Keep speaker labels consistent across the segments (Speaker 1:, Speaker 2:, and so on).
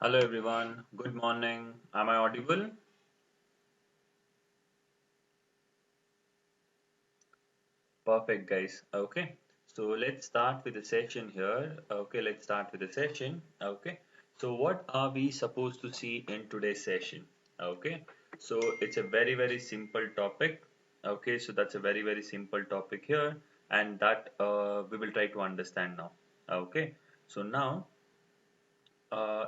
Speaker 1: Hello everyone, good morning. Am I audible? Perfect, guys. Okay, so let's start with the session here. Okay, let's start with the session. Okay, so what are we supposed to see in today's session? Okay, so it's a very simple topic. Okay, so that's a very simple topic here, and that we will try to understand now. Okay, so now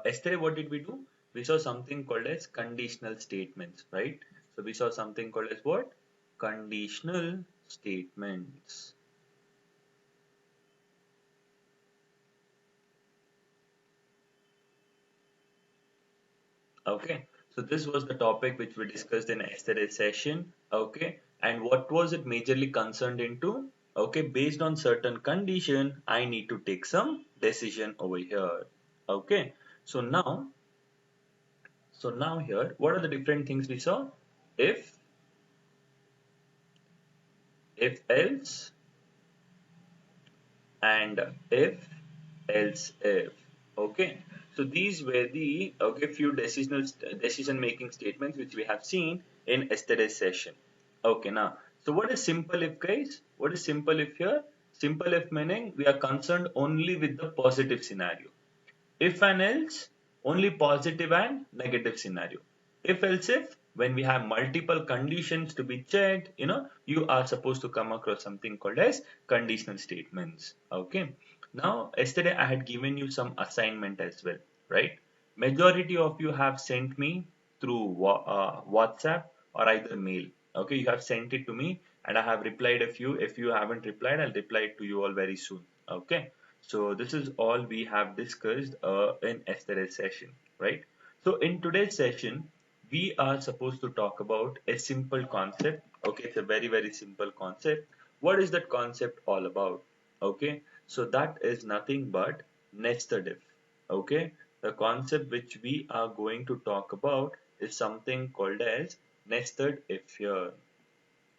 Speaker 1: yesterday, what did we do? We saw something called as conditional statements, right? So we saw something called as what? Conditional statements. Okay. So this was the topic which we discussed in yesterday's session. Okay. And what was it majorly concerned into? Okay. Based on certain condition, I need to take some decision over here. Okay. So now, so now here, what are the different things we saw? If, if else, and if else if. Okay, so these were the few decision making statements which we have seen in yesterday's session. Okay, now, so what is simple if, guys? What is simple if here? Simple if meaning we are concerned only with the positive scenario. If and else, only positive and negative scenario. If else if, when we have multiple conditions to be checked, you are supposed to come across something called as conditional statements. Okay. Now, yesterday I had given you some assignment as well, right? Majority of you have sent me through WhatsApp or either mail. Okay, you have sent it to me and I have replied a few. If you haven't replied, I'll reply to you all very soon. Okay. So this is all we have discussed in yesterday's session, right? So in today's session, we are supposed to talk about a simple concept. Okay, it's a very simple concept. What is that concept all about? Okay, so that is nothing but nested if. Okay, the concept which we are going to talk about is something called as nested if here.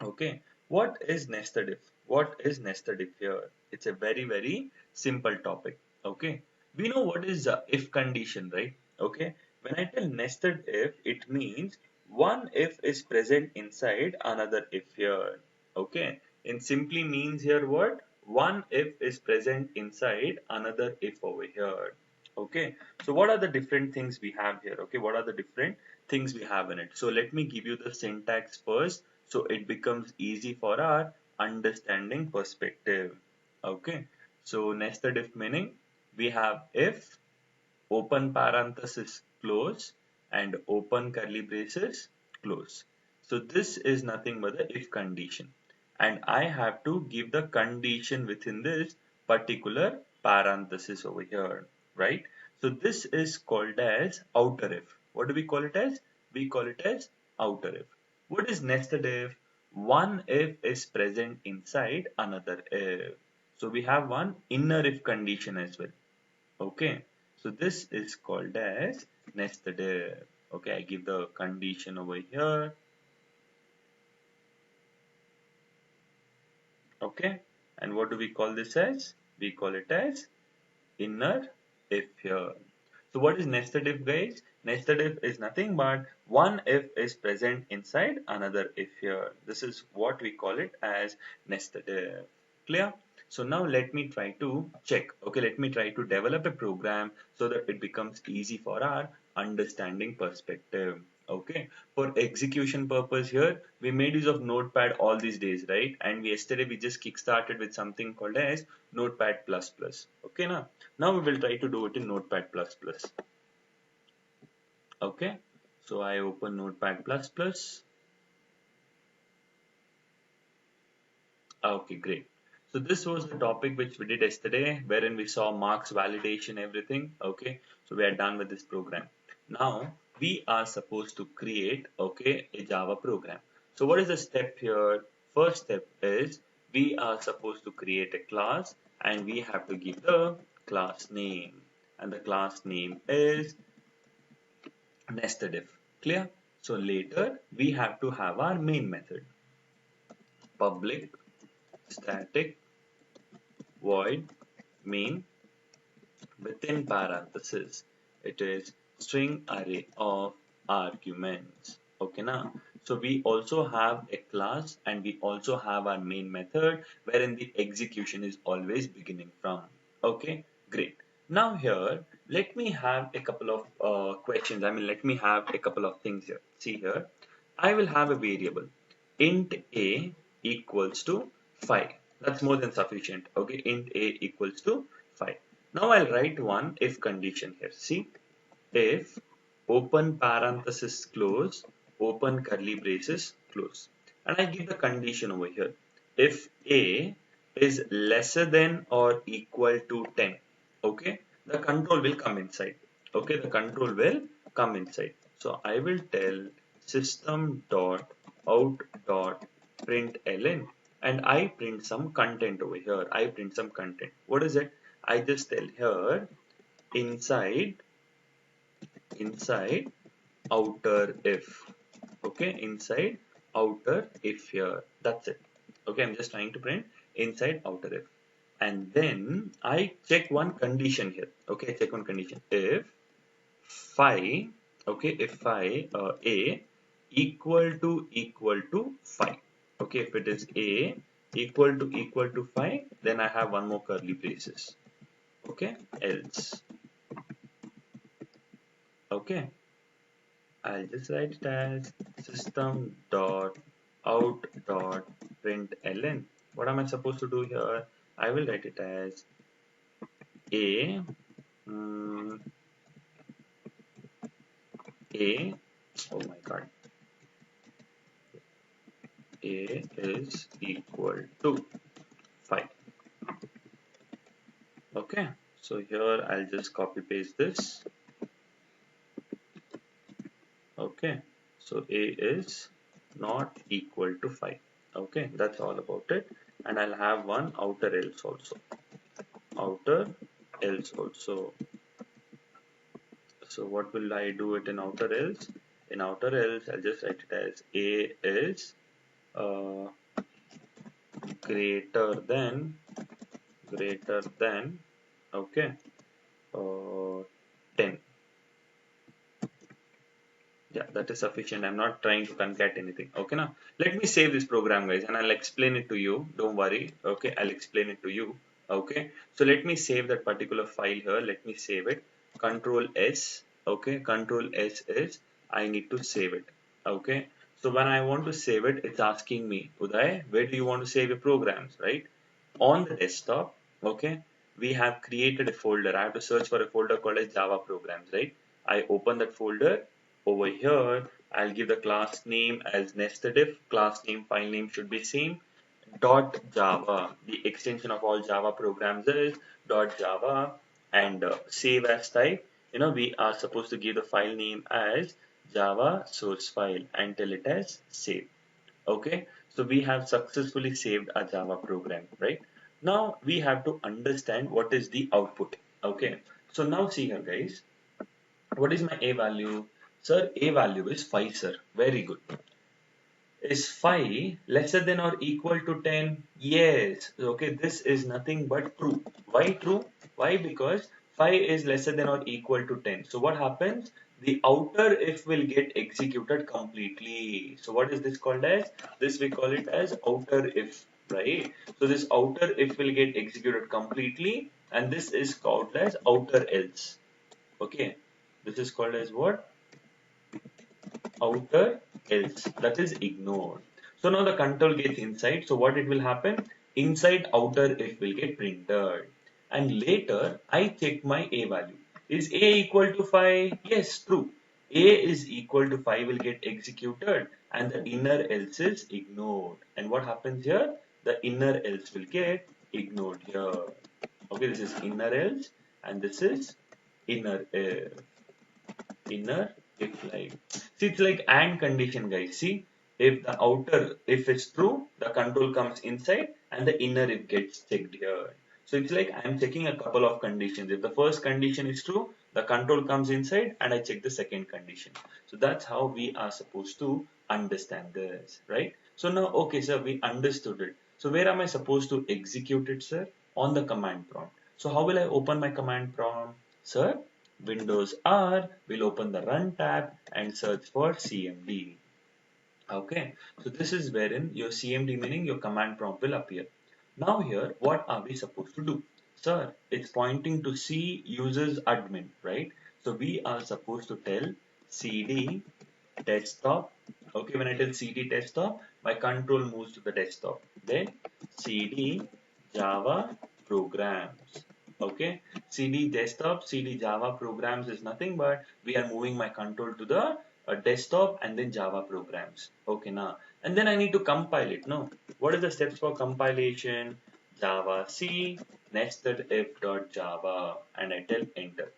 Speaker 1: Okay, what is nested if? What is nested if here? It's a very simple topic. Okay, we know what is if condition, right? Okay, when I tell nested if, it means one if is present inside another if here. Okay, it simply means here what? One if is present inside another if over here. Okay, so what are the different things we have here? Okay, what are the different things we have in it? So let me give you the syntax first so it becomes easy for our understanding perspective. Okay, so nested if meaning we have if, open parenthesis close, and open curly braces close. So this is nothing but the if condition, and I have to give the condition within this particular parenthesis over here, right? So this is called as outer if. What do we call it as? We call it as outer if. What is nested if? One if is present inside another if. So we have one inner if condition as well. Okay, so this is called as nested if. Okay, I give the condition over here. Okay, and what do we call this as? We call it as inner if here. So what is nested if, guys? Nested if is nothing but one if is present inside another if here. This is what we call it as nested if. Clear? So now let me try to check. Okay, let me try to develop a program so that it becomes easy for our understanding perspective. Okay, for execution purpose here, we made use of Notepad all these days, right? And yesterday we just kick-started with something called as Notepad++. Okay, now we will try to do it in Notepad++. Okay, so I open Notepad++. Okay, great. So this was the topic which we did yesterday, wherein we saw marks, validation, everything. Okay, so we are done with this program. Now we are supposed to create, okay, a Java program. So what is the step here? First step is we are supposed to create a class and we have to give the class name. And the class name is nested if. Clear? So later we have to have our main method. Public static void main within parenthesis. It is string array of arguments. Okay now, so we also have a class and we also have our main method wherein the execution is always beginning from. Okay, great. Now here, let me have a couple of questions. I mean, let me have a couple of things here. See here, I will have a variable int a equals to 5. That's more than sufficient. Okay, int a equals to 5. Now I'll write one if condition here. See, if open parenthesis close, open curly braces close, and I give the condition over here. If a is lesser than or equal to 10, okay, the control will come inside. Okay, the control will come inside. So I will tell system dot out dot println, and I print some content over here. I print some content. What is it? I just tell here inside outer if. Okay, inside outer if here. That's it. Okay, I'm just trying to print inside outer if, and then I check one condition here. Okay, check one condition. If phi, okay, if phi a equal to 5. Okay, if it is a equal to 5, then I have one more curly braces. Okay, else. Okay, I'll just write it as system dot out dot println. What am I supposed to do here? I will write it as a mm, a oh my god, a is equal to 5. Okay, so here I'll just copy paste this. Okay, so a is not equal to 5. Okay, that's all about it, and I'll have one outer else also. Outer else also. So what will I do it in outer else? In outer else, I'll just write it as a is uh, greater than okay, 10. Yeah, that is sufficient. I'm not trying to concat anything. Okay, now let me save this program, guys, and I'll explain it to you. Don't worry. Okay, I'll explain it to you. Okay, so let me save that particular file here. Let me save it. Control S. Okay, Control S is I need to save it. Okay, so when I want to save it, it's asking me, Uday, where do you want to save your programs, right? On the desktop, okay, we have created a folder. I have to search for a folder called as Java programs, right? I open that folder. Over here, I'll give the class name as nested if. Class name, file name should be same. Dot Java. The extension of all Java programs is dot Java, and save as type. You know, we are supposed to give the file name as Java source file and tell it as save. Okay, so we have successfully saved a Java program, right? Now we have to understand what is the output. Okay, so now see here, guys, what is my a value? Sir, a value is 5, sir. Very good. Is 5 lesser than or equal to 10? Yes. Okay, this is nothing but true. Why true? Why? Because 5 is lesser than or equal to 10. So what happens? The outer if will get executed completely. So what is this called as? This we call it as outer if, right? So this outer if will get executed completely, and this is called as outer else. Okay, this is called as what? Outer else, that is ignored. So now the control gets inside. So what it will happen? Inside outer if will get printed, and later I check my a value. Is a equal to 5? Yes, true. A is equal to 5 will get executed, and the inner else is ignored. And what happens here? The inner else will get ignored here. Okay, this is inner else, and this is inner if. Inner if, like, see, it's like and condition, guys. See, if the outer if is true, the control comes inside and the inner if gets checked here. So it's like I'm checking a couple of conditions. If the first condition is true, the control comes inside and I check the second condition. So that's how we are supposed to understand this, right? So now, okay, sir, we understood it. So where am I supposed to execute it, sir? On the command prompt. So how will I open my command prompt, sir? Windows R will open the Run tab and search for CMD. Okay, so this is wherein your CMD, meaning your command prompt, will appear. Now here, what are we supposed to do? Sir, it's pointing to C users admin, right? So we are supposed to tell CD desktop. Okay, when I tell CD desktop, my control moves to the desktop. Then CD Java programs. Okay, CD desktop, CD Java programs is nothing but we are moving my control to the desktop and then Java programs. Okay, now and then I need to compile it. No, what is the steps for compilation? Java C nested if dot Java and I tell enter.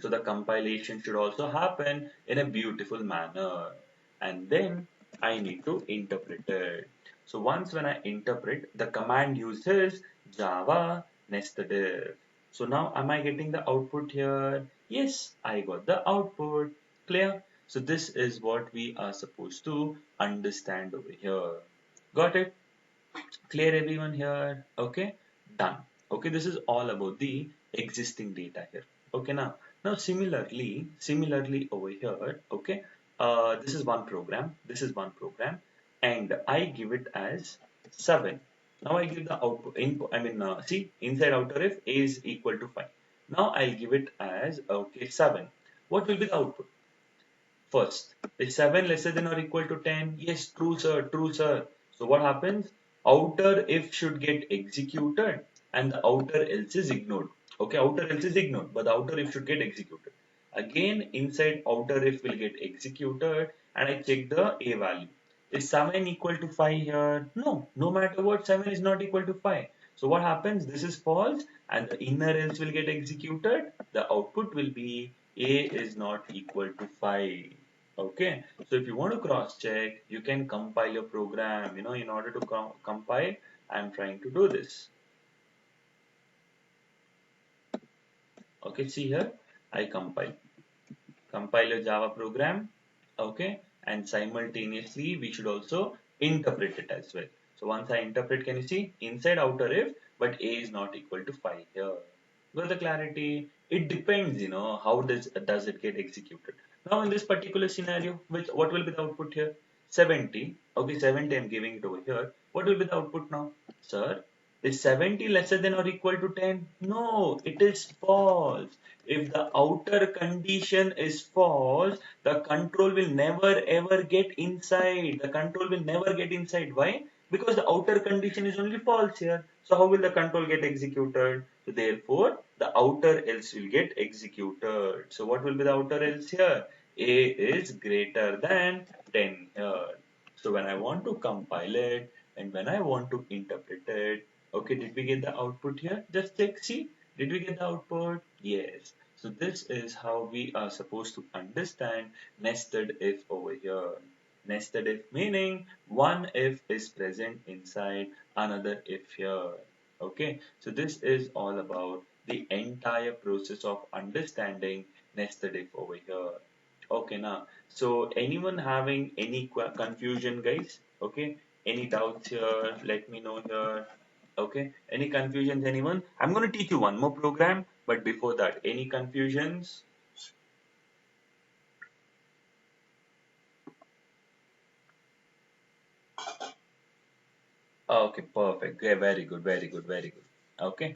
Speaker 1: So the compilation should also happen in a beautiful manner. And then I need to interpret it. So once when I interpret, the command uses Java nested if. So now am I getting the output here? Yes, I got the output. Clear? So this is what we are supposed to understand over here. Got it? Clear everyone here? Okay, done. Okay, this is all about the existing data here. Okay, now similarly over here, okay, this is one program, and I give it as 7. Now I give the output input, see, inside outer if a is equal to 5. Now I'll give it as, okay, 7. What will be the output? First, is 7 lesser than or equal to 10? Yes, true sir, true sir. So what happens? Outer if should get executed and the outer else is ignored. Okay, outer else is ignored, but the outer if should get executed. Again, inside outer if will get executed and I check the A value. Is 7 equal to 5 here? No, no matter what, 7 is not equal to 5. So what happens? This is false and the inner else will get executed. The output will be A is not equal to 5. Okay, so if you want to cross check, you can compile your program. In order to compile, I'm trying to do this. Okay, see here, I compile a Java program. Okay, and simultaneously we should also interpret it as well. So once I interpret, can you see inside outer if, but A is not equal to 5 here. Got the clarity? It depends, how does it get executed. Now in this particular scenario, what will be the output here? 70. Okay, 70 I'm giving it over here. What will be the output now? Sir, is 70 lesser than or equal to 10? No, it is false. If the outer condition is false, the control will never ever get inside. The control will never get inside. Why? Because the outer condition is only false here. So how will the control get executed? So therefore, the outer else will get executed. So what will be the outer else here? A is greater than 10 here. So when I want to compile it and when I want to interpret it, okay, did we get the output here? Just check, see, did we get the output? Yes. So this is how we are supposed to understand nested if over here. Nested if meaning one if is present inside another if here. Okay, so this is all about the entire process of understanding nested if over here. Okay, now, so anyone having any confusion, guys? Okay, any doubts here? Let me know here. Okay, any confusions, anyone? I'm going to teach you one more program, but before that, any confusions? Okay, perfect. Yeah, very good, very good, very good. Okay,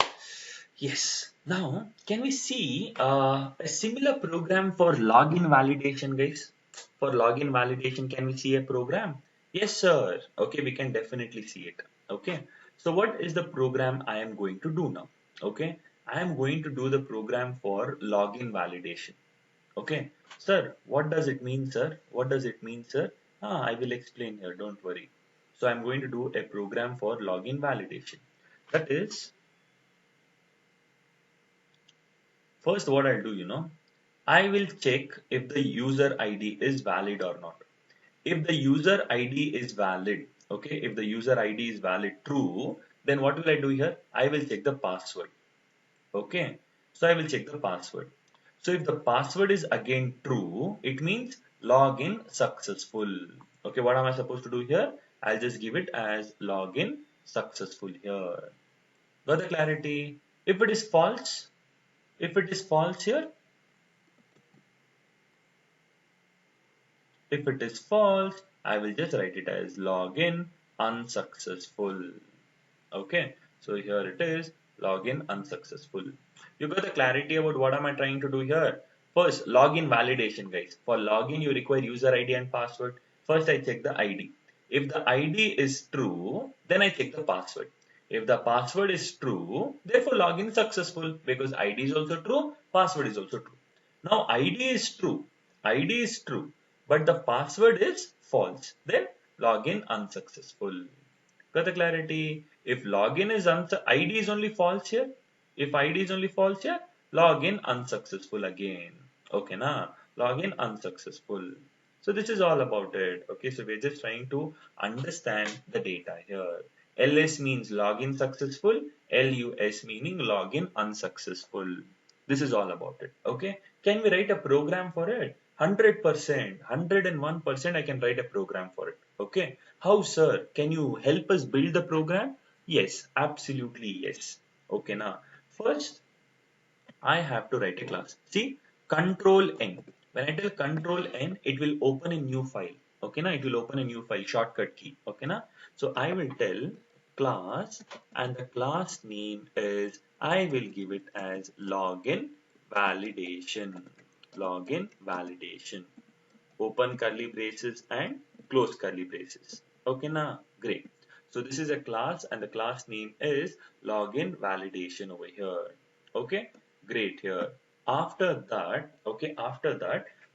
Speaker 1: yes. Now, can we see a similar program for login validation, guys? For login validation, can we see a program? Yes, sir. Okay, we can definitely see it. Okay, so what is the program I am going to do now? Okay, I am going to do the program for login validation. Okay, sir, what does it mean, sir? What does it mean, sir? I will explain here, don't worry. So I'm going to do a program for login validation. That is, first what I'll do, I will check if the user ID is valid or not. If the user ID is valid, okay, if the user ID is valid true, then what will I do here? I will check the password. Okay, so I will check the password. So if the password is again true, it means login successful. Okay, what am I supposed to do here? I'll just give it as login successful here. Got the clarity? If it is false here, If it is false, I will just write it as login unsuccessful. Okay, so here it is, login unsuccessful. You got the clarity about what am I trying to do here? First, login validation, guys. For login, you require user ID and password. First, I check the ID. If the ID is true, then I check the password. If the password is true, therefore login is successful because ID is also true, password is also true. Now ID is true, ID is true, but the password is false. Then login unsuccessful. Got the clarity? If login is ID is only false here. If ID is only false here, login unsuccessful again. Okay, na? Login unsuccessful. So this is all about it. Okay, so we're just trying to understand the data here. LS means login successful, LUS meaning login unsuccessful. This is all about it. Okay, can we write a program for it? 100%, 101% I can write a program for it. Okay, how, sir? Can you help us build the program? Yes, absolutely yes. Okay, now first I have to write a class. See, control N. When I tell control N, it will open a new file. Okay, now it will open a new file, shortcut key. Okay, now so I will tell class, and the class name is, I will give it as login validation. Login validation. Open curly braces and close curly braces. Okay, now great. So this is a class and the class name is login validation over here. Okay, great here. After that,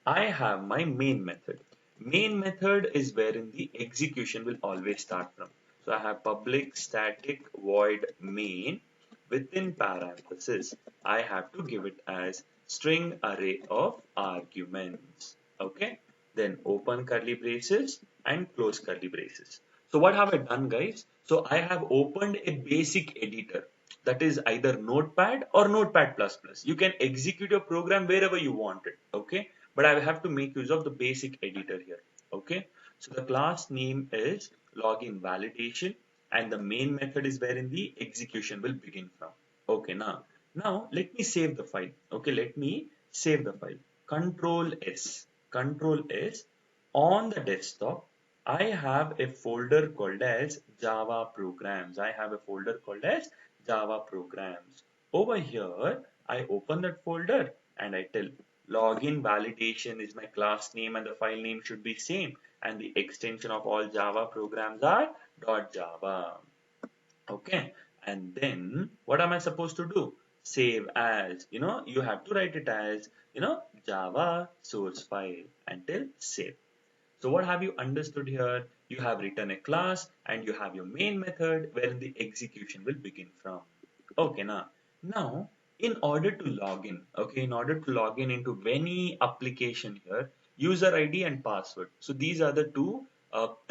Speaker 1: I have my main method. Main method is wherein the execution will always start from. So I have public static void main. Within parenthesis, I have to give it as string array of arguments. Okay, then open curly braces and close curly braces. So what have I done, guys? So I have opened a basic editor, that is either Notepad or Notepad++. You can execute your program wherever you want it. Okay, but I have to make use of the basic editor here. Okay, so the class name is login validation and the main method is wherein the execution will begin from. Okay, now let me save the file. Okay, let me save the file. Control S. On the desktop, I have a folder called as Java programs. I have a folder called as Java programs. Over here, I open that folder and I tell login validation is my class name and the file name should be same and the extension of all Java programs are .java. Okay, and then what am I supposed to do? Save as, you have to write it as, Java source file until save. So what have you understood here? You have written a class and you have your main method wherein the execution will begin from. Okay, now in order to log in, okay, in order to log in into any application here, user ID and password. So these are the two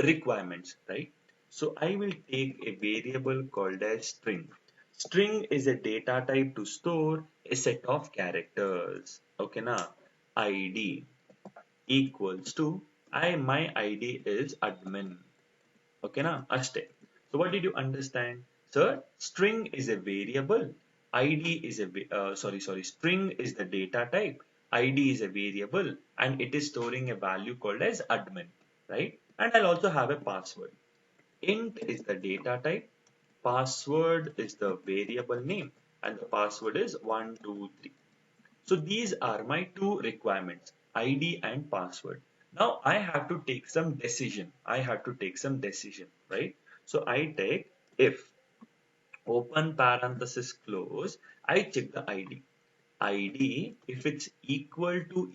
Speaker 1: requirements, right? So I will take a variable called as string. String is a data type to store a set of characters. Okay, now ID equals to my ID is admin. Okay, na ashte. So what did you understand? Sir, string is a variable. ID is a string is the data type. ID is a variable and it is storing a value called as admin, right? And I'll also have a password. Int is the data type. Password is the variable name and the password is 123. So these are my two requirements, ID and password. Now I have to take some decision. Right? So I take if open parenthesis close, I check the ID. ID, if it's equal to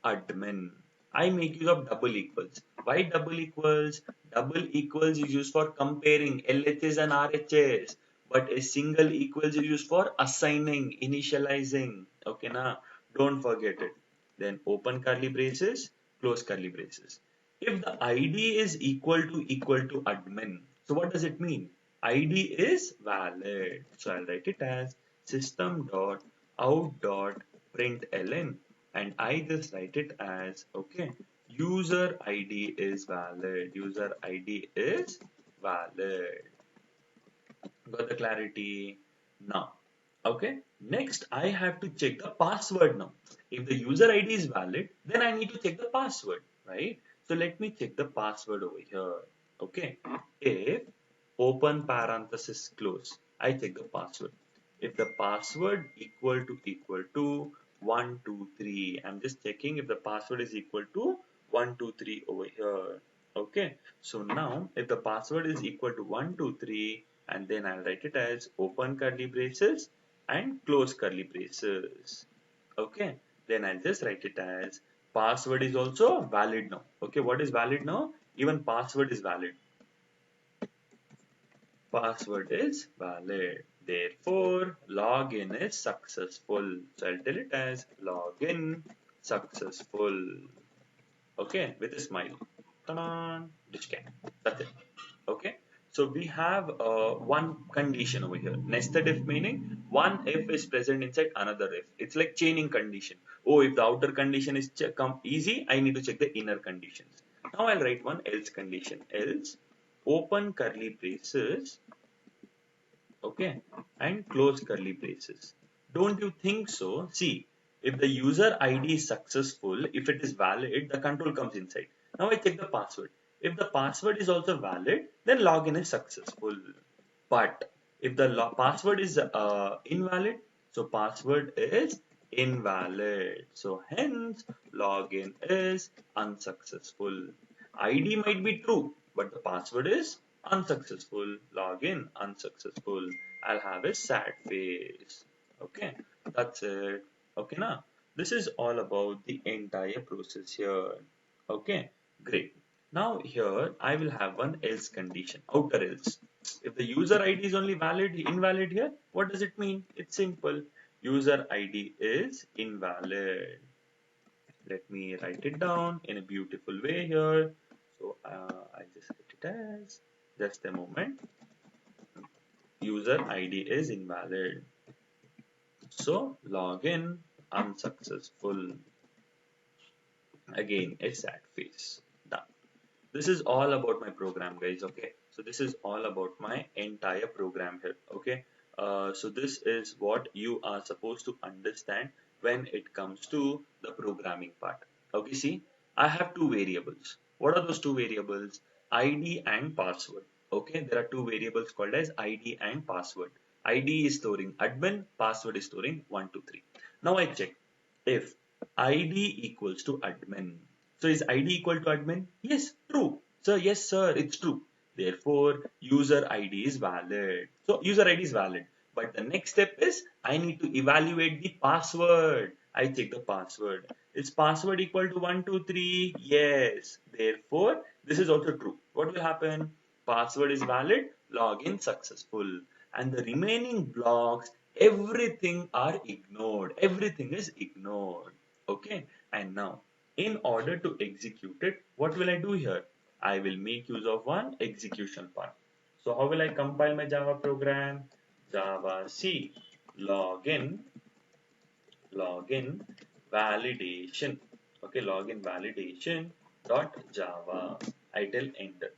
Speaker 1: admin, I make use of double equals. Why double equals? Double equals is used for comparing LHS and RHS, but a single equals is used for assigning, initializing. Okay, now don't forget it. Then open curly braces, close curly braces. If the ID is equal to admin, so what does it mean? ID is valid. So I'll write it as system.out.println and I just write it as okay, user ID is valid. User ID is valid. Got the clarity? Now, okay. Next, I have to check the password now. If the user ID is valid, then I need to check the password, right? So let me check the password over here. Okay, if open parenthesis close, I check the password. If the password equal to 123, I'm just checking if the password is equal to 123 over here. Okay, so now if the password is equal to 123, and then I'll write it as open curly braces and close curly braces. Okay, then I'll just write it as password is also valid now. Okay, what is valid now? Even password is valid. Password is valid. Therefore, login is successful. So I'll tell it as login successful. Okay, with a smile. Ta-da! Discan. That's it. Okay. So we have one condition over here. Nested if meaning one if is present inside another if. It's like chaining condition. Oh, if the outer condition is come easy, I need to check the inner conditions. Now I'll write one else condition. Else open curly braces, okay, and close curly braces. Don't you think so? See, if the user ID is successful, if it is valid, the control comes inside. Now I check the password. If the password is also valid, then login is successful. But if the password is invalid, so password is invalid. So hence login is unsuccessful. ID might be true, but the password is unsuccessful. Login unsuccessful. I'll have a sad face. Okay, that's it. Okay, now this is all about the entire process here. Okay, great. Now here I will have one else condition, outer else. If the user ID is only valid, invalid here, what does it mean? It's simple. User ID is invalid. Let me write it down in a beautiful way here. So I just write it as, just a moment. User ID is invalid. So login unsuccessful. Again, a sad face. Done. This is all about my program, guys. Okay, so this is all about my entire program here. Okay, so this is what you are supposed to understand when it comes to the programming part. Okay, see, I have two variables. What are those two variables? ID and password. Okay, there are two variables called as ID and password. ID is storing admin, password is storing 123. Now I check if ID equals to admin. So is ID equal to admin? Yes, true. So yes, sir, it's true. Therefore, user ID is valid. So user ID is valid. But the next step is I need to evaluate the password. I check the password. Is password equal to 123? Yes. Therefore, this is also true. What will happen? Password is valid, login successful. And the remaining blocks, everything are ignored. Everything is ignored. Okay. And now, in order to execute it, what will I do here? I will make use of one execution part. So how will I compile my Java program? Java C login validation. Okay, login validation dot Java. I tell enter.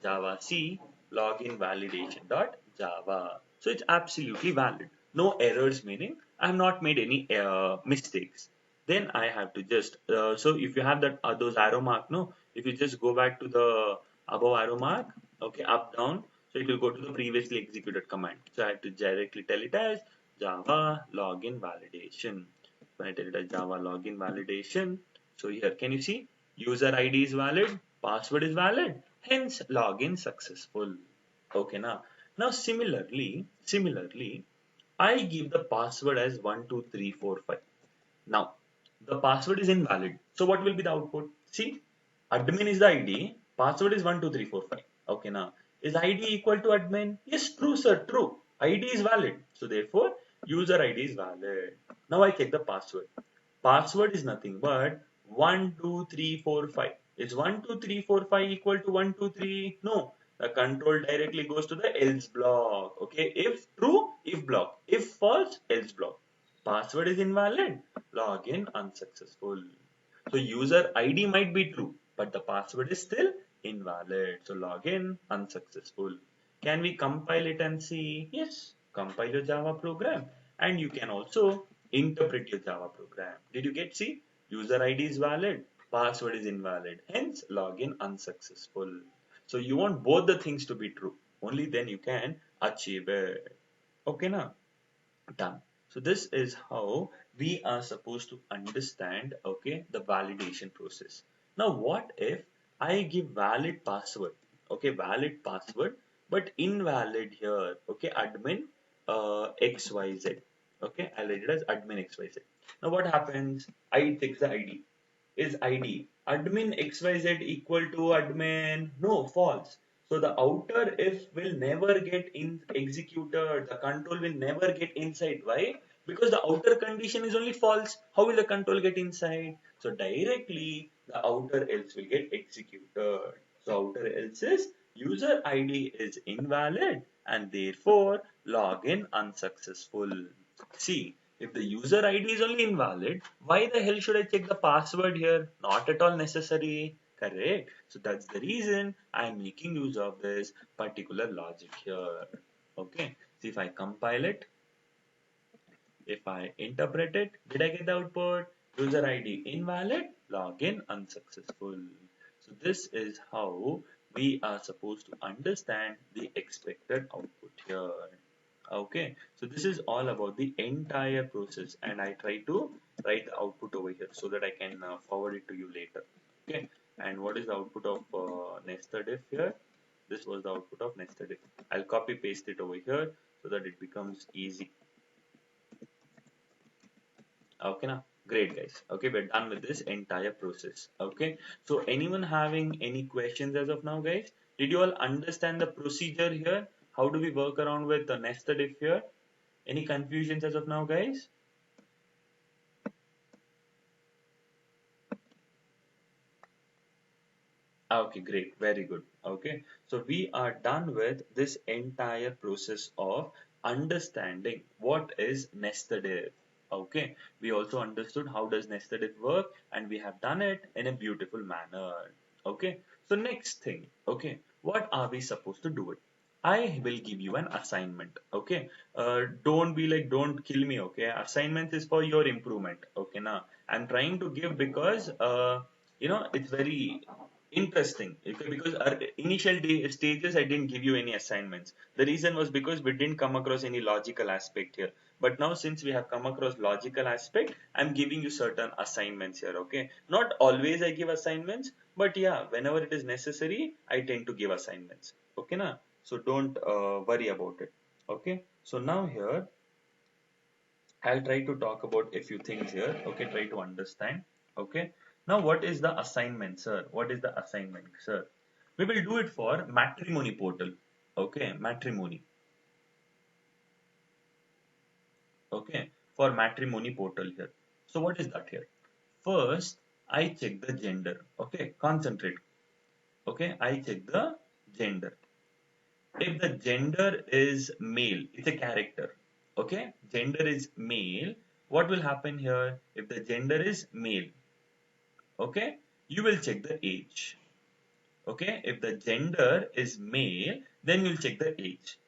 Speaker 1: Java C login validation dot Java. So it's absolutely valid. No errors, meaning I have not made any mistakes. Then I have to just so if you have that those arrow mark, no, if you just go back to the above arrow mark, okay, up down, so it will go to the previously executed command. So I have to directly tell it as Java login validation. When I tell it as Java login validation, so here can you see user ID is valid, password is valid, hence login successful. Okay, now similarly, I give the password as 12345. Now, the password is invalid. So what will be the output? See, admin is the ID, password is 12345. Okay, now, is ID equal to admin? Yes, true, sir, true. ID is valid. So therefore, user ID is valid. Now I check the password. Password is nothing but 12345. Is 12345 equal to 123? No. The control directly goes to the else block. Okay. If true, if block. If false, else block. Password is invalid. Login unsuccessful. So user ID might be true, but the password is still invalid. So login unsuccessful. Can we compile it and see? Yes, compile your Java program. And you can also interpret your Java program. Did you get see? User ID is valid. password is invalid, hence login unsuccessful. So you want both the things to be true, only then you can achieve it. Okay, now done. So this is how we are supposed to understand, okay, the validation process. Now what if I give valid password, okay, valid password, but invalid here, okay, admin XYZ, okay, I'll write it as admin XYZ. Now what happens? I takes the ID. Is ID admin XYZ equal to admin? No, false. So the outer if will never get in executed. The control will never get inside. Why? Because the outer condition is only false. How will the control get inside? So directly the outer else will get executed. So outer else is user ID is invalid and therefore login unsuccessful. See, if the user ID is only invalid, why the hell should I check the password here? Not at all necessary. Correct. So that's the reason I'm making use of this particular logic here. Okay. So if I compile it, if I interpret it, did I get the output? User ID invalid, login unsuccessful. So this is how we are supposed to understand the expected output here. Okay, so this is all about the entire process, and I try to write the output over here so that I can forward it to you later. Okay, and what is the output of nested if here? This was the output of nested if. I'll copy paste it over here so that it becomes easy. Okay, now great guys. Okay, we're done with this entire process. Okay, so anyone having any questions as of now, guys? Did you all understand the procedure here? How do we work around with the nested if here? Any confusions as of now, guys? Okay, great. Very good. Okay. So we are done with this entire process of understanding what is nested if. Okay. We also understood how does nested if work and we have done it in a beautiful manner. Okay. So next thing. Okay. What are we supposed to do it? I will give you an assignment. Okay. Don't be like, don't kill me. Okay. Assignment is for your improvement. Okay. Now I'm trying to give because, it's very interesting because our initial stages I didn't give you any assignments. The reason was because we didn't come across any logical aspect here. But now since we have come across logical aspect, I'm giving you certain assignments here. Okay, not always I give assignments, but yeah, whenever it is necessary, I tend to give assignments. Okay, na? So don't worry about it. Okay, so now here I'll try to talk about a few things here. Okay, try to understand. Okay. Now, what is the assignment, sir? What is the assignment, sir? We will do it for matrimony portal. Okay, matrimony. Okay, for matrimony portal here. So, what is that here? First, I check the gender. Okay, concentrate. Okay, I check the gender. If the gender is male, it's a character. Okay, gender is male. What will happen here? If the gender is male, okay, you will check the age. Okay, if the gender is male, then you'll check the age.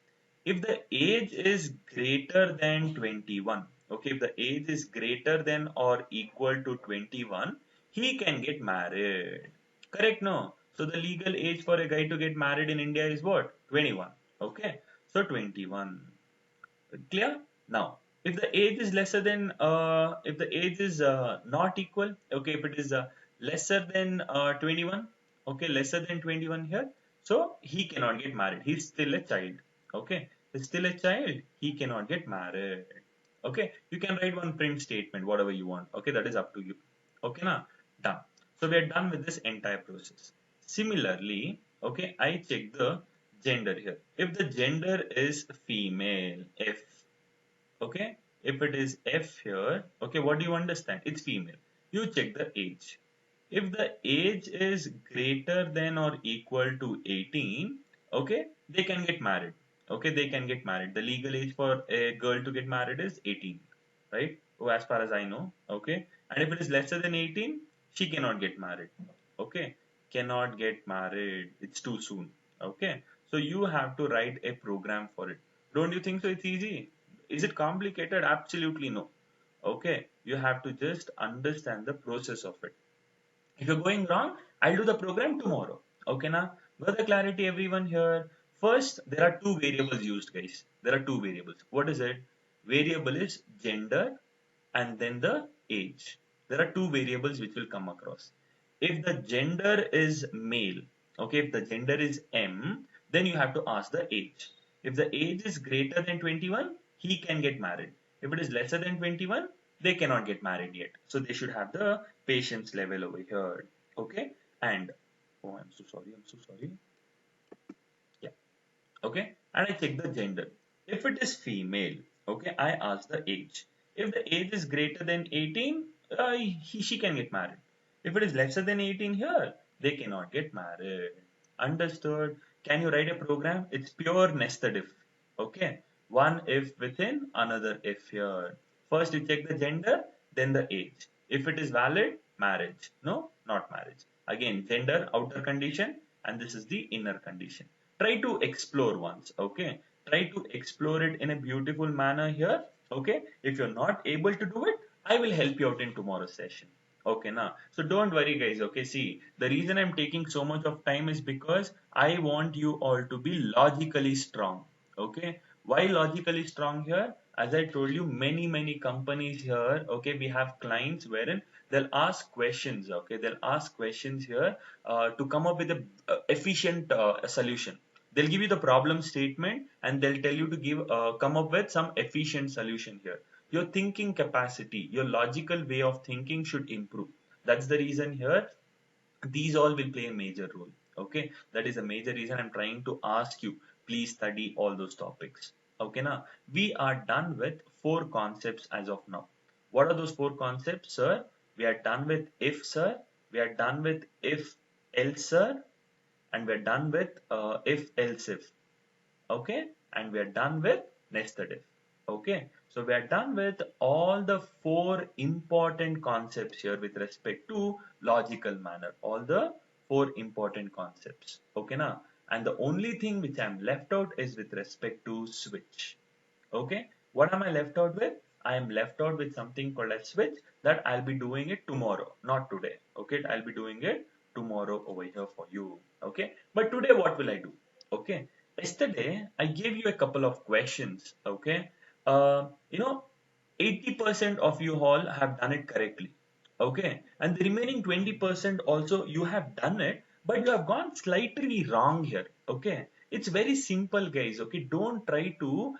Speaker 1: If the age is greater than 21, okay, if the age is greater than or equal to 21, he can get married. Correct? No. So the legal age for a guy to get married in India is what? 21. Okay. So 21. Clear? Now, if the age is lesser than, if the age is not equal, okay, if it is lesser than 21, okay, lesser than 21 here, so he cannot get married. He's still a child. Okay, he's still a child. He cannot get married. Okay, you can write one print statement, whatever you want. Okay, that is up to you. Okay, now done. So we are done with this entire process. Similarly, okay, I check the gender here. If the gender is female, F, okay, if it is F here, okay, what do you understand? It's female. You check the age. If the age is greater than or equal to 18, okay, they can get married. Okay, they can get married. The legal age for a girl to get married is 18, right? Oh, as far as I know, okay. And if it is lesser than 18, she cannot get married. Okay, cannot get married. It's too soon. Okay, so you have to write a program for it. Don't you think so? It's easy. Is it complicated? Absolutely no. Okay, you have to just understand the process of it. If you're going wrong, I'll do the program tomorrow. Okay, now got the clarity, everyone here? First, there are two variables used, guys. There are two variables. What is it? Variable is gender and then the age. There are two variables which will come across. If the gender is male, okay, if the gender is M, then you have to ask the age. If the age is greater than 21, he can get married. If it is lesser than 21, they cannot get married yet. So they should have the patience level over here. Okay, and oh, I'm so sorry, I'm so sorry. Yeah, okay, and I check the gender. If it is female, okay, I ask the age. If the age is greater than 18, she can get married. If it is lesser than 18 here, they cannot get married. Understood? Can you write a program? It's pure nested if. Okay, one if within another if here. First you check the gender, then the age. If it is valid, marriage. No, not marriage. Again, gender, outer condition, and this is the inner condition. Try to explore once. Okay, try to explore it in a beautiful manner here. Okay, if you're not able to do it, I will help you out in tomorrow's session. Okay, now, so don't worry, guys. Okay, see, the reason I'm taking so much of time is because I want you all to be logically strong. Okay, why logically strong here? As I told you, many companies here, okay, we have clients wherein they'll ask questions. Okay, they'll ask questions here to come up with a efficient solution. They'll give you the problem statement and they'll tell you to give come up with some efficient solution here. Your thinking capacity, your logical way of thinking should improve. That's the reason here these all will play a major role. Okay, that is a major reason I'm trying to ask you, please study all those topics. Okay, now we are done with four concepts as of now. What are those four concepts, sir? We are done with if, sir. We are done with if else, sir, and we're done with if else if. Okay, and we are done with nested if. Okay, so we are done with all the four important concepts here with respect to logical manner, all the four important concepts. Okay, now, and the only thing which I'm left out is with respect to switch. Okay, what am I left out with? I am left out with something called a switch that I'll be doing it tomorrow, not today. Okay, I'll be doing it tomorrow over here for you. Okay, but today what will I do? Okay, yesterday I gave you a couple of questions. Okay, you know, 80% of you all have done it correctly. Okay, and the remaining 20% also you have done it, but you have gone slightly wrong here. Okay, it's very simple, guys. Okay, don't try to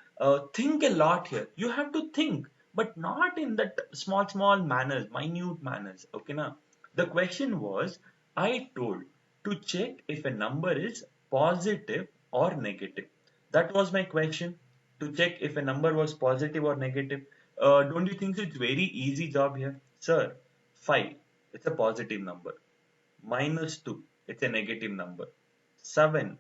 Speaker 1: think a lot here. You have to think, but not in that small manners, minute manners. Okay, now the question was, I told to check if a number is positive or negative. That was my question, to check if a number was positive or negative. Don't you think so? It's very easy job here, sir? 5, it's a positive number. Minus 2, it's a negative number. 7,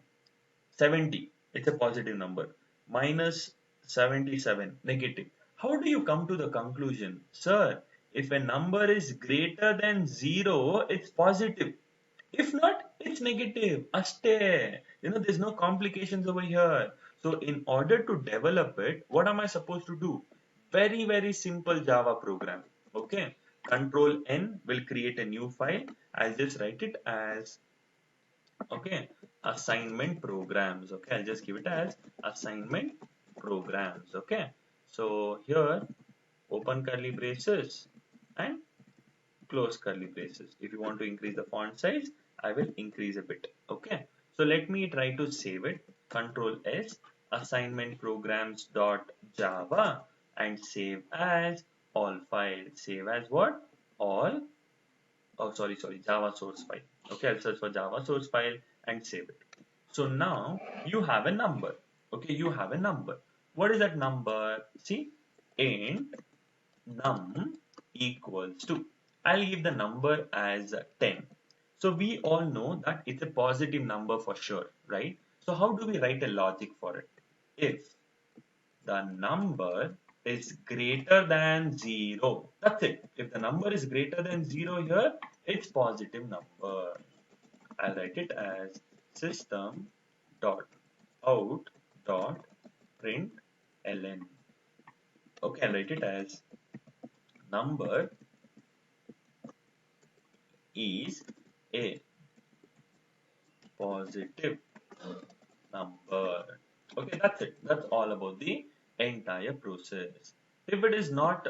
Speaker 1: 70, it's a positive number. Minus 77, negative. How do you come to the conclusion? Sir, if a number is greater than 0, it's positive. If not, it's negative. Aste. There's no complications over here. So in order to develop it, what am I supposed to do? Very simple Java program. Okay. Control N will create a new file. I'll just write it as, okay, assignment programs. Okay, I'll just give it as assignment programs. Okay. So here, open curly braces and close curly braces. If you want to increase the font size, I will increase a bit. Okay, so let me try to save it. Control S, assignment programs dot java, and save as all files. Save as what? All, oh sorry, Java source file. Okay, I'll search for Java source file and save it. So now you have a number. Okay, you have a number. What is that number? See, int num equals to, I'll give the number as 10. So we all know that it's a positive number for sure, right? So how do we write a logic for it? If the number is greater than 0, that's it. If the number is greater than 0 here, it's positive number. I'll write it as system dot out dot print ln. Okay, I'll write it as number is a positive number. Okay, that's it. That's all about the entire process. If it is not,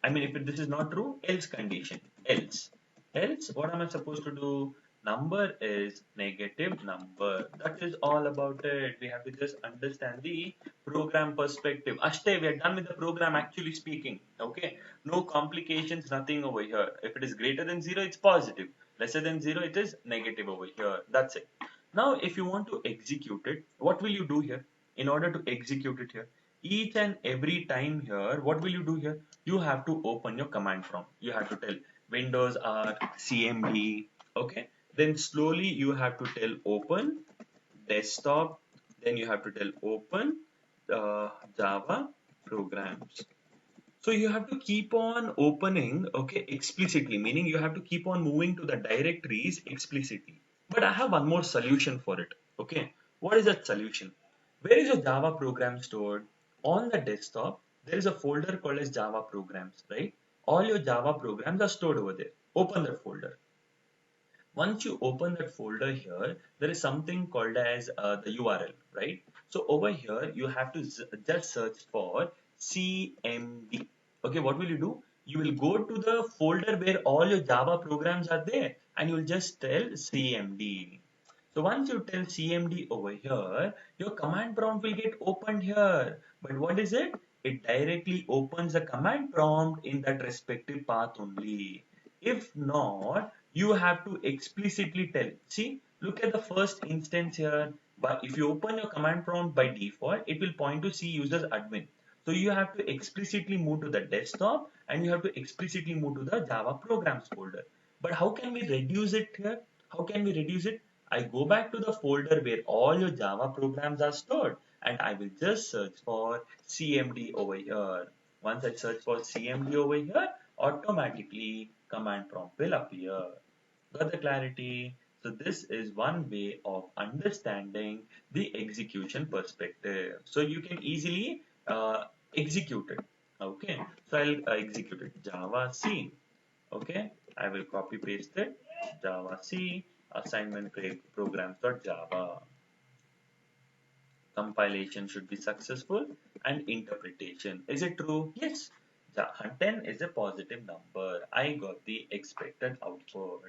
Speaker 1: if this is not true, else condition. Else, what am I supposed to do? Number is negative number. That is all about it. We have to just understand the program perspective. Ashte, we are done with the program actually speaking. Okay, no complications, nothing over here. If it is greater than 0, it's positive. Lesser than 0, it is negative over here. That's it. Now, if you want to execute it, what will you do here? In order to execute it here, each and every time here, what will you do here? You have to open your command prompt. You have to tell Windows R CMD. Okay. Then slowly you have to tell open desktop. Then you have to tell open Java programs. So you have to keep on opening, okay, explicitly, meaning you have to keep on moving to the directories explicitly. But I have one more solution for it. Okay. What is that solution? Where is your Java program stored? On the desktop, there is a folder called as Java programs, right? All your Java programs are stored over there. Open that folder. Once you open that folder here, there is something called as the URL, right? So over here, you have to just search for CMD. Okay, what will you do? You will go to the folder where all your Java programs are there and you will just tell CMD. So once you tell CMD over here, your command prompt will get opened here. But what is it? It directly opens the command prompt in that respective path only. If not, you have to explicitly tell. See, look at the first instance here. But if you open your command prompt by default, it will point to C users admin. So you have to explicitly move to the desktop and you have to explicitly move to the Java programs folder. But how can we reduce it here? How can we reduce it? I go back to the folder where all your Java programs are stored and I will just search for CMD over here. Once I search for CMD over here, automatically command prompt will appear. Got the clarity? So this is one way of understanding the execution perspective. So you can easily execute it. Okay, so I'll execute it. Java C. Okay, I will copy paste it. Java C assignment programs.java. Compilation should be successful and interpretation. Is it true? Yes. 10 is a positive number. I got the expected output.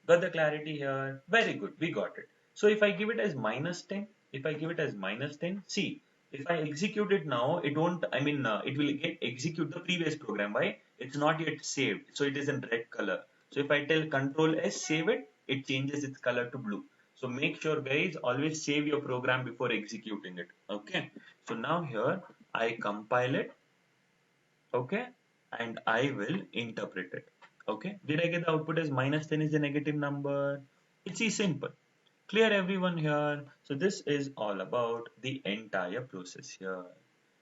Speaker 1: Got the clarity here? Very good. We got it. So if I give it as minus 10, if I give it as minus 10, see, if I execute it now, it won't, it will get execute the previous program. Why? It's not yet saved. So it is in red color. So if I tell Control S, save it, it changes its color to blue. So make sure guys, always save your program before executing it. Okay. So now here I compile it. Okay. And I will interpret it. Okay. Did I get the output as minus 10 is a negative number? It's simple. Clear everyone here. So this is all about the entire process here.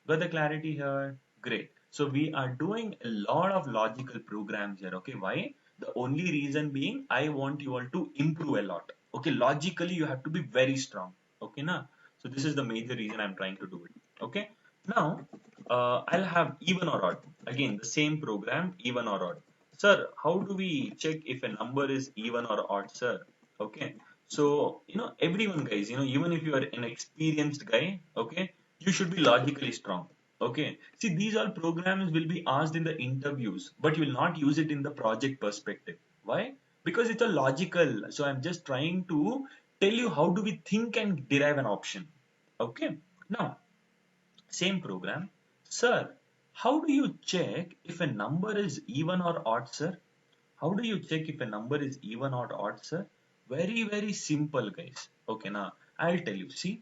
Speaker 1: Got the clarity here? Great. So we are doing a lot of logical programs here. Okay. Why? The only reason being I want you all to improve a lot. Okay. Logically you have to be very strong. Okay. Now, so this is the major reason I'm trying to do it. Okay. Now, I'll have even or odd. Again, the same program, even or odd. Sir, how do we check if a number is even or odd, sir? Okay. So, everyone guys, even if you are an experienced guy, okay, you should be logically strong. Okay. See, these all programs will be asked in the interviews, but you will not use it in the project perspective. Why? Because it's a logical. So I'm just trying to tell you how do we think and derive an option. Okay. Now, same program. Sir, how do you check if a number is even or odd, sir? How do you check if a number is even or odd, sir? Very, very simple, guys. Okay, now I'll tell you. See,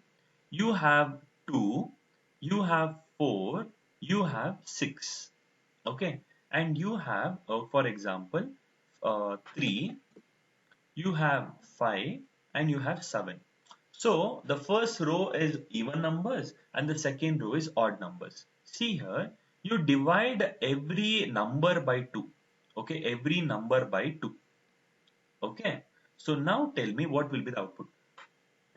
Speaker 1: you have 2, you have 4, you have 6. Okay, and you have, for example, 3, you have 5, and you have 7. So the first row is even numbers and the second row is odd numbers. See here, you divide every number by 2. Okay, every number by 2. Okay, so now tell me what will be the output.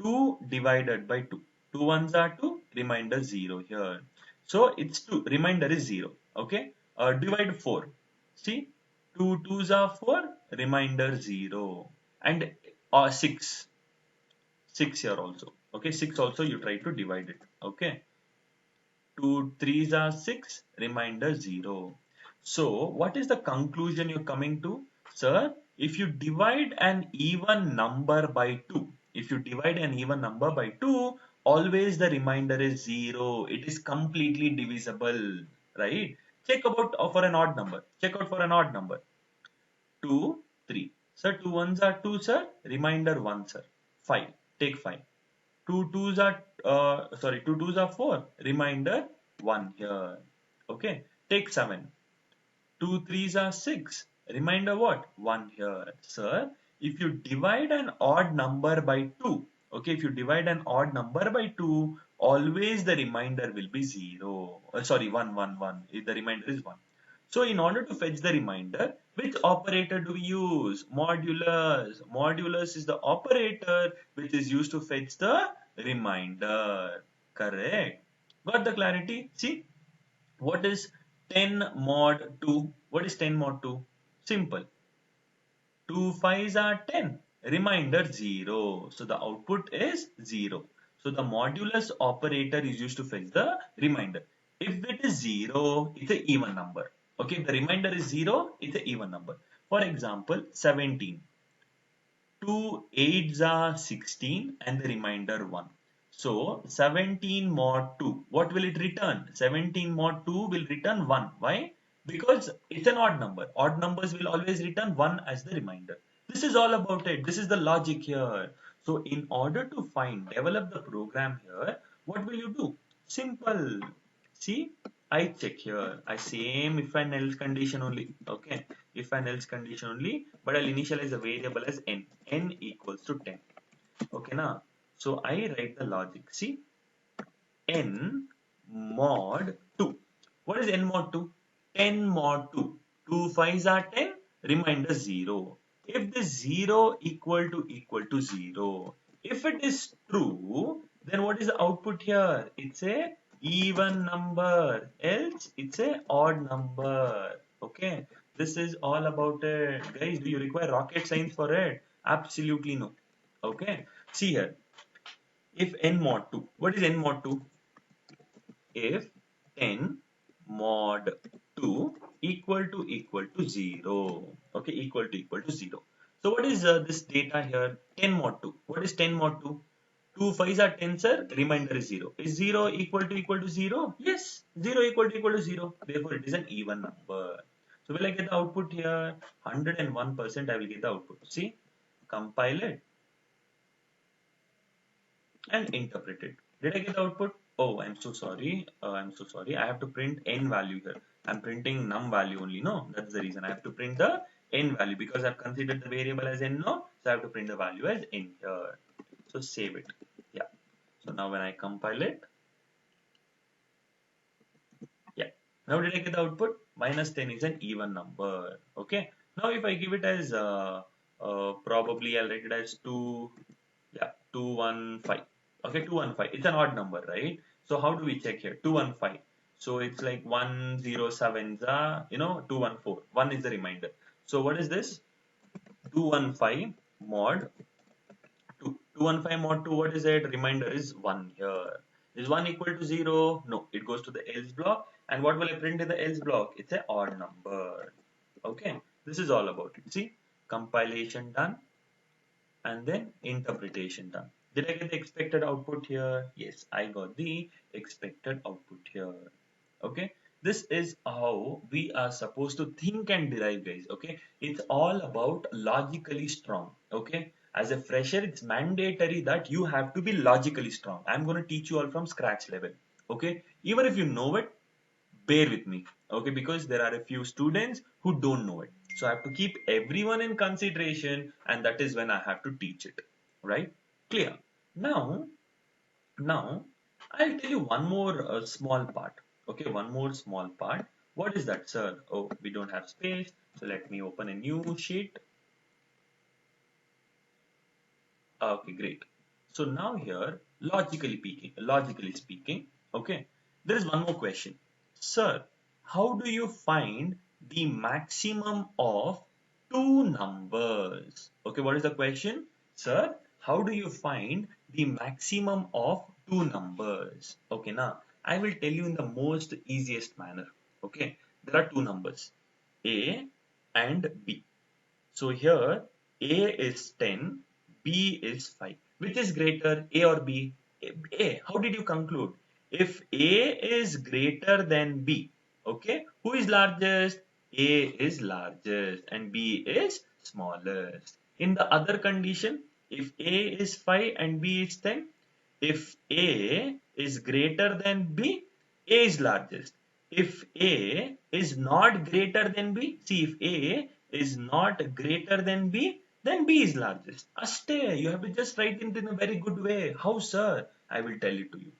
Speaker 1: 2 divided by 2. 2 ones are 2, remainder 0 here. So it's 2, remainder is 0. Okay, divide 4. See, 2 twos are 4, remainder 0. And 6. 6 here also. Okay, 6 also you try to divide it. Okay. 2 threes are 6, remainder 0. So, what is the conclusion you're coming to? Sir, if you divide an even number by 2, if you divide an even number by 2, always the remainder is 0. It is completely divisible, right? Check about for an odd number. Check out for an odd number. 2, 3. Sir, 2 ones are 2, sir. Remainder 1, sir. 5. Take 5. Two twos are 4. Remainder 1 here. Okay. Take 7. 2 threes are 6. Remainder what? 1 here. Sir, if you divide an odd number by 2, okay, if you divide an odd number by 2, always the remainder will be 0. Sorry, 1, 1, 1. The remainder is 1. So in order to fetch the remainder, which operator do we use? Modulus. Modulus is the operator which is used to fetch the remainder. Correct. Got the clarity? See, what is 10 mod 2? What is 10 mod 2? Simple. 2 fives are 10. Remainder 0. So the output is 0. So the modulus operator is used to fetch the remainder. If it is 0, it's an even number. Okay, if the remainder is 0, it's an even number. For example, 17. 2 eights are 16 and the remainder 1. So 17 mod 2, what will it return? 17 mod 2 will return 1. Why? Because it's an odd number. Odd numbers will always return 1 as the remainder. This is all about it. This is the logic here. So in order to develop the program here, what will you do? Simple. See, I check here. I same if and else condition only. Okay, if and else condition only, but I'll initialize a variable as n. N equals to 10. Okay, now. So I write the logic. See, n mod 2. What is n mod 2? 10 mod 2. 2 fives are 10, remainder 0. If this 0 equal to 0, if it is true, then what is the output here? It's a even number, else it's a odd number. Okay, this is all about it. Guys, do you require rocket science for it? Absolutely no. Okay, see here. If n mod 2, what is n mod 2? If 10 mod 2 equal to 0. Okay, equal to 0. So what is this data here? 10 mod 2. What is 10 mod 2? 2 fives are 10, sir. Remainder is 0. Is 0 equal to 0? Yes, 0 equal to 0. Therefore, it is an even number. So will I get the output here? 101% I will get the output. See, compile it and interpret it. Did I get the output? Oh, I'm so sorry. I'm so sorry. I have to print n value here. I'm printing num value only. No, that's the reason. I have to print the n value because I've considered the variable as n now. So I have to print the value as n here. So save it. Yeah. So now when I compile it, yeah. Now did I get the output? Minus 10 is an even number. Okay. Now if I give it as probably I'll write it as 2, yeah, 215. Okay, 215. It's an odd number, right? So how do we check here? 215. So it's like 107, 214. 1 is the remainder. So what is this? 215 mod 2. 215 mod 2, what is it? Remainder is 1 here. Is 1 equal to 0? No, it goes to the else block. And what will I print in the else block? It's an odd number. Okay, this is all about it. See, compilation done and then interpretation done. Did I get the expected output here? Yes, I got the expected output here. Okay, this is how we are supposed to think and derive, guys. Okay, it's all about logically strong. Okay, as a fresher, it's mandatory that you have to be logically strong. I'm going to teach you all from scratch level. Okay, even if you know it, bear with me, okay, because there are a few students who don't know it, so I have to keep everyone in consideration, and that is when I have to teach it, right? Clear? Now now I'll tell you one more small part. Okay, one more small part. What is that, sir? Oh, we don't have space, so let me open a new sheet. Okay, great. So now here, logically speaking, okay, there is one more question. Sir, how do you find the maximum of two numbers. Okay, what is the question? Sir, how do you find the maximum of two numbers? Okay, now I will tell you in the most easiest manner. Okay, there are two numbers, A and B. So here A is 10, B is 5. Which is greater, A or B? A. How did you conclude? If A is greater than B, okay, who is largest? A is largest and B is smallest. In the other condition, if A is 5 and B is 10, if A is greater than B, A is largest. If A is not greater than B, see, if A is not greater than B, then B is largest. Aste, you have to just write it in a very good way. How, sir? I will tell it to you.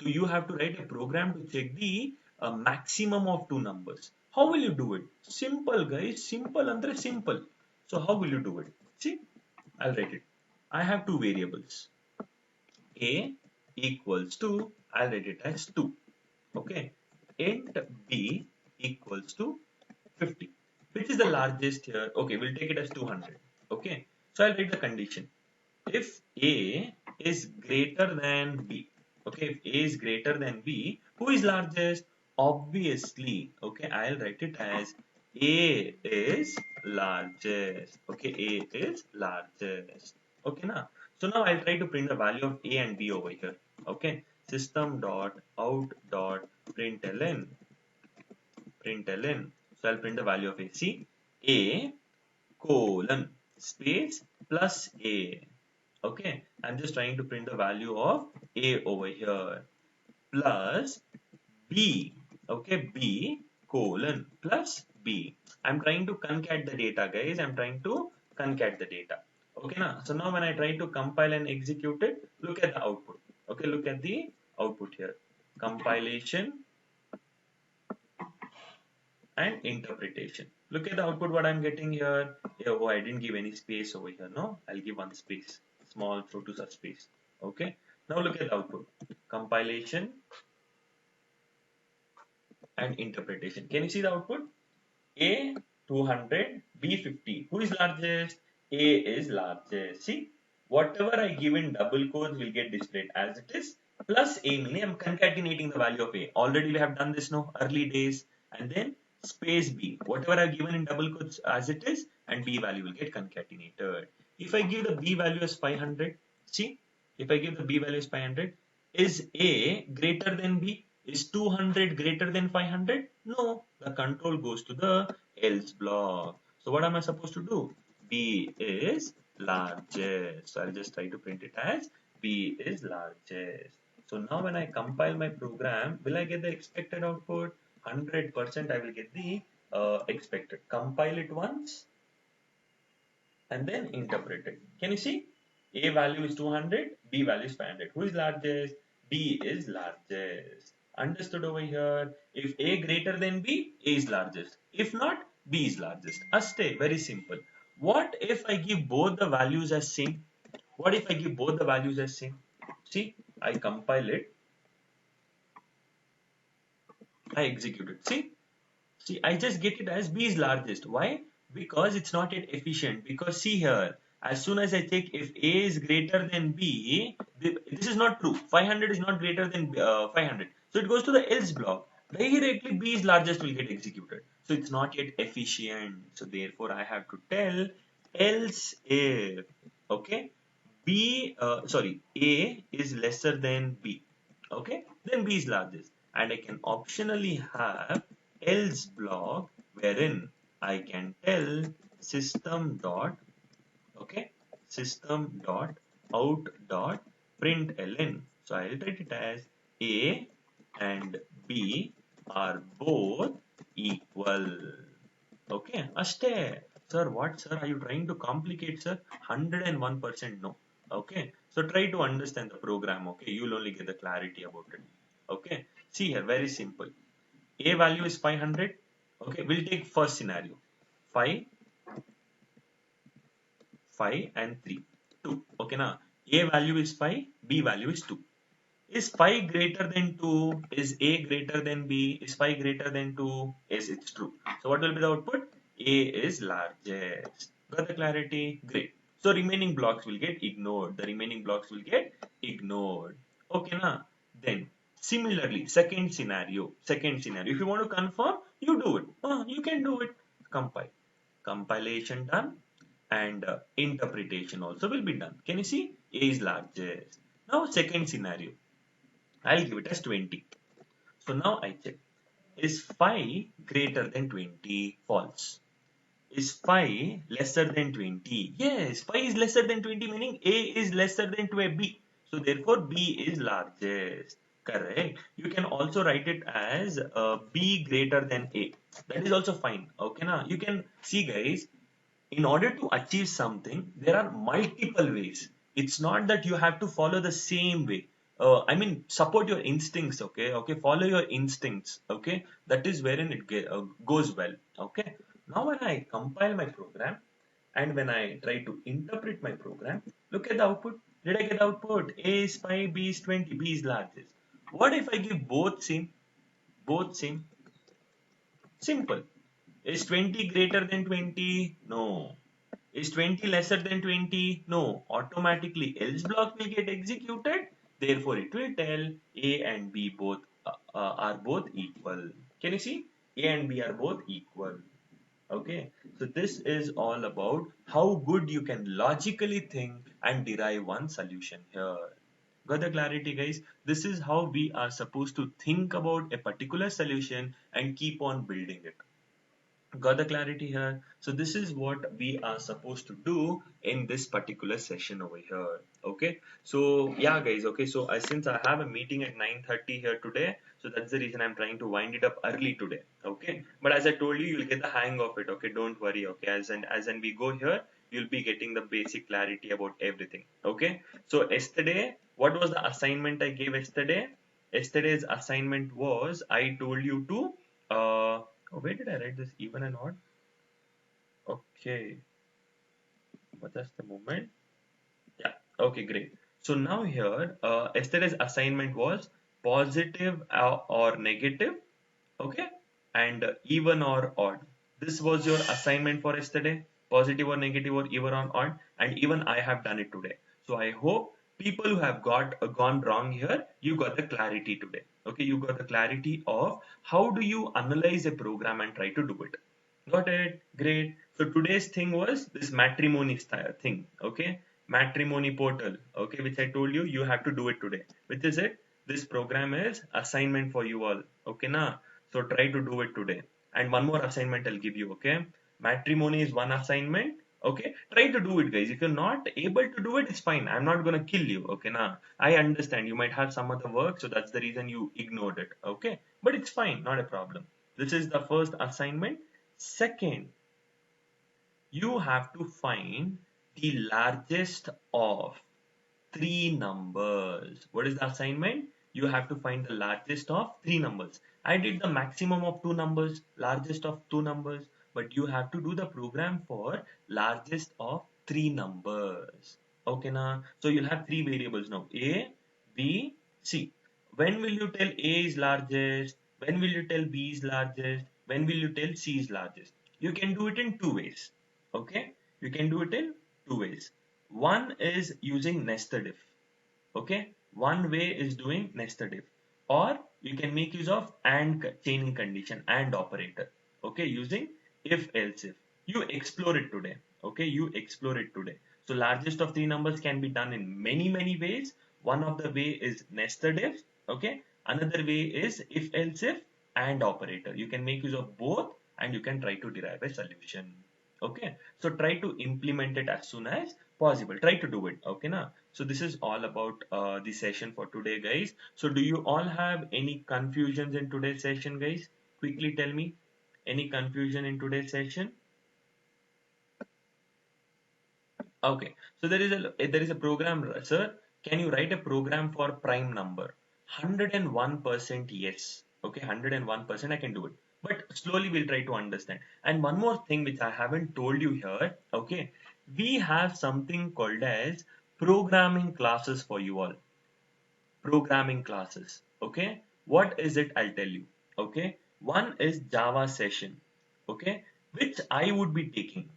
Speaker 1: So you have to write a program to check the maximum of two numbers. How will you do it? Simple, guys. Simple, Andre, simple. So how will you do it? See, I'll write it. I have two variables. A equals to, I'll write it as 2. Okay. Int B equals to 50. Which is the largest here? Okay, we'll take it as 200. Okay. So I'll write the condition. If A is greater than B, okay, if A is greater than B, who is largest? Obviously, okay, I'll write it as A is largest. Okay, A is largest. Okay, now. So now I'll try to print the value of A and B over here. Okay, system dot out dot println. So I'll print the value of A. See, A colon space plus A. Okay, I'm just trying to print the value of A over here plus B. Okay, B colon plus B. I'm trying to concat the data, guys. I'm trying to concat the data. Okay, now, so now when I try to compile and execute it, look at the output. Okay, look at the output here. Compilation and interpretation. Look at the output what I'm getting here. Oh, I didn't give any space over here. No, I'll give one space. Small throw to such space. Okay. Now look at the output. Compilation and interpretation. Can you see the output? A 200, B 50. Who is largest? A is largest. See, whatever I give in double quotes will get displayed as it is. Plus A, meaning I'm concatenating the value of A. Already we have done this now, early days. And then space B. Whatever I've given in double quotes as it is, and B value will get concatenated. If I give the B value as 500, see, if I give the B value as 500, is A greater than B? Is 200 greater than 500? No, the control goes to the else block. So what am I supposed to do? B is largest. So I'll just try to print it as B is largest. So now when I compile my program, will I get the expected output? 100% I will get the expected. Compile it once and then interpret it. Can you see? A value is 200, B value is 500. Who is largest? B is largest. Understood over here? If A greater than B, A is largest. If not, B is largest. Aste, very simple. What if I give both the values as same? What if I give both the values as same? See, I compile it, I execute it. See, I just get it as B is largest. Why? Because it's not yet efficient. Because see here, as soon as I take if A is greater than B, this is not true. 500 is not greater than 500. So it goes to the else block. Directly B is largest will get executed. So it's not yet efficient. So therefore I have to tell else if, okay, A is lesser than B. Okay, then B is largest. And I can optionally have else block wherein I can tell system dot, okay, system dot out dot println. So I'll write it as A and B are both equal. Okay, Aste. Sir, what, sir? Are you trying to complicate, sir? 101% no. Okay, so try to understand the program. Okay, you'll only get the clarity about it. Okay, see here, very simple. A value is 500. Okay, we'll take first scenario. 5, 5 and 3. 2. Okay, now A value is 5, B value is 2. Is 5 greater than 2? Is A greater than B? Is 5 greater than 2? Yes, it's true. So what will be the output? A is largest. Got the clarity? Great. So remaining blocks will get ignored. The remaining blocks will get ignored. Okay, na? Then similarly, second scenario. Second scenario. If you want to confirm, you do it. You can do it. Compile. Compilation done, and interpretation also will be done. Can you see? A is largest. Now second scenario. I'll give it as 20. So now I check. Is 5 greater than 20? False. Is 5 lesser than 20? Yes, 5 is lesser than 20, meaning A is lesser than 2B. So therefore B is largest. Correct. You can also write it as B greater than A. That is also fine. Okay, now you can see, guys, in order to achieve something, there are multiple ways. It's not that you have to follow the same way. I mean, support your instincts, okay? Okay, follow your instincts, okay? That is wherein it goes well, okay? Now, when I compile my program and when I try to interpret my program, look at the output. Did I get the output? A is 5, B is 20, B is largest. What if I give both same? Both same. Simple. Is 20 greater than 20? No. Is 20 lesser than 20? No. Automatically else block will get executed. Therefore, it will tell A and B both are both equal. Can you see? A and B are both equal. Okay. So this is all about how good you can logically think and derive one solution here. Got the clarity, guys? This is how we are supposed to think about a particular solution and keep on building it. Got the clarity here? So this is what we are supposed to do in this particular session over here. Okay. So yeah, guys. Okay. So since I have a meeting at 9:30 here today, so that's the reason I'm trying to wind it up early today. Okay. But as I told you, you'll get the hang of it. Okay. Don't worry. Okay. As we go here, you'll be getting the basic clarity about everything. Okay. So yesterday, what was the assignment I gave yesterday? Yesterday's assignment was I told you to oh, where did I write this? Even and odd? Okay. But just a moment. Yeah. Okay, great. So now here, yesterday's assignment was positive or negative. Okay. And even or odd. This was your assignment for yesterday. Positive or negative or even or odd. And even I have done it today. So I hope people who have gone wrong here, you got the clarity today. Okay. You got the clarity of how do you analyze a program and try to do it. Got it? Great. So today's thing was this matrimony style thing. Okay. Matrimony portal. Okay. Which I told you, you have to do it today. Which is it? This program is assignment for you all. Okay. Na? So try to do it today. And one more assignment I'll give you. Okay. Matrimony is one assignment. Okay. Try to do it, guys. If you're not able to do it, it's fine. I'm not going to kill you. Okay. Na? I understand you might have some other work. So that's the reason you ignored it. Okay. But it's fine. Not a problem. This is the first assignment. Second, you have to find the largest of three numbers. What is the assignment? You have to find the largest of three numbers. I did the maximum of two numbers, largest of two numbers, but you have to do the program for largest of three numbers. Okay, now, so you'll have three variables now: A, B, C. When will you tell A is largest? When will you tell B is largest? When will you tell C is largest? You can do it in two ways. Okay, you can do it in two ways. One is using nested if. Okay, one way is doing nested if, or you can make use of and chaining condition and operator. Okay, using if else if. You explore it today. Okay, you explore it today. So largest of three numbers can be done in many ways. One of the way is nested if. Okay, another way is if else if and operator. You can make use of both and you can try to derive a solution. Okay, so try to implement it as soon as possible. Try to do it. Okay, now. So this is all about the session for today, guys. So do you all have any confusions in today's session, guys? Quickly tell me. Any confusion in today's session? Okay, so there is a program, sir. Can you write a program for prime number? 101% yes. Okay, 101% I can do it. But slowly we'll try to understand. And one more thing which I haven't told you here. Okay, we have something called as programming classes for you all. programming classes. Okay, what is it? I'll tell you. Okay, one is Java session. Okay, which I would be taking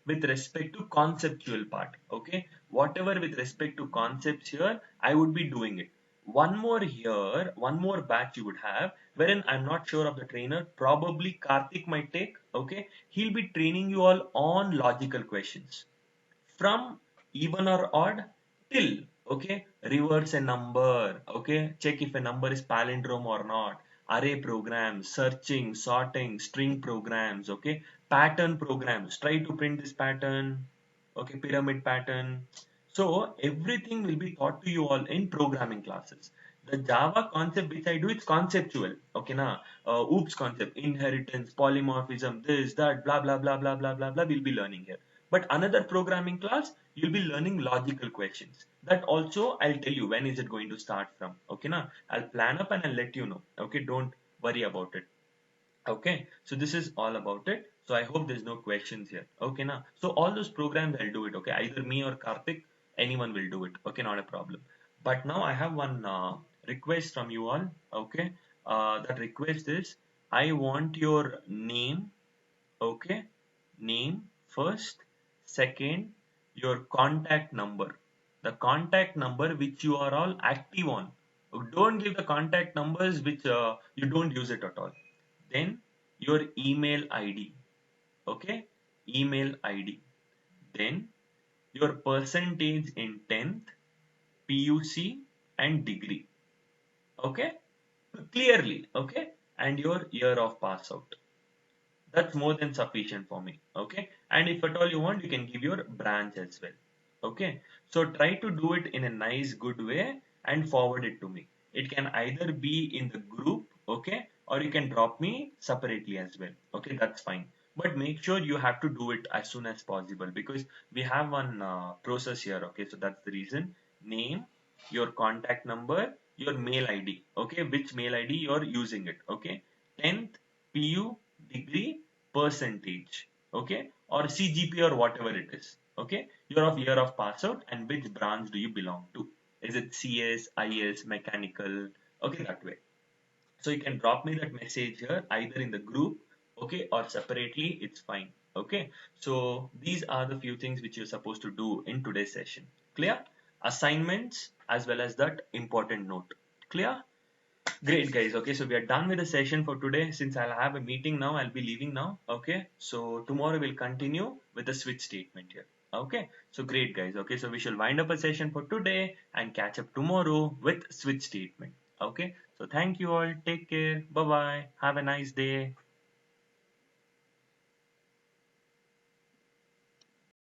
Speaker 1: with respect to conceptual part. Okay, whatever with respect to concepts here, I would be doing it. One more here, one more batch you would have, wherein I'm not sure of the trainer. Probably Karthik might take. Okay, he'll be training you all on logical questions from even or odd till, okay, reverse a number, okay, check if a number is palindrome or not, array programs, searching, sorting, string programs, okay, pattern programs, try to print this pattern, okay, pyramid pattern. So everything will be taught to you all in programming classes. The Java concept which I do, it's conceptual, okay, na, oops concept, inheritance, polymorphism, this, that, blah, blah, blah, blah, blah, blah, blah, we'll be learning here. But another programming class, you'll be learning logical questions. That also I'll tell you when is it going to start from. Okay, na? I'll plan up and I'll let you know. Okay, don't worry about it. Okay, so this is all about it. So I hope there's no questions here. Okay, now. So all those programs I'll do it. Okay, either me or Karthik, anyone will do it. Okay, not a problem. But now I have one request from you all. Okay, that request is I want your name. Okay, name first, second, your contact number, the contact number which you are all active on. Don't give the contact numbers which you don't use it at all. Then your email ID. Okay, email ID. Then your percentage in 10th, PUC and degree. Okay, clearly. Okay, and your year of pass out. That's more than sufficient for me. Okay, and if at all you want, you can give your branch as well. Okay, so try to do it in a nice good way and forward it to me. It can either be in the group, okay, or you can drop me separately as well. Okay, that's fine, but make sure you have to do it as soon as possible because we have one process here. Okay, so that's the reason. Name, your contact number, your mail ID. Okay, which mail ID you're using it. Okay, 10th, PU, degree, percentage, okay, or CGP or whatever it is, okay, year of pass out, and which branch do you belong to? Is it CS, IS, mechanical? Okay, that way. So you can drop me that message here either in the group, okay, or separately, it's fine. Okay, so these are the few things which you're supposed to do in today's session. Clear? Assignments as well as that important note. Clear? Great guys. Okay, so we are done with the session for today. Since I'll have a meeting now, I'll be leaving now. Okay, so tomorrow we'll continue with the switch statement here. Okay, so great guys. Okay, so we shall wind up a session for today and catch up tomorrow with switch statement. Okay, so thank you all. Take care. Bye bye. Have a nice day.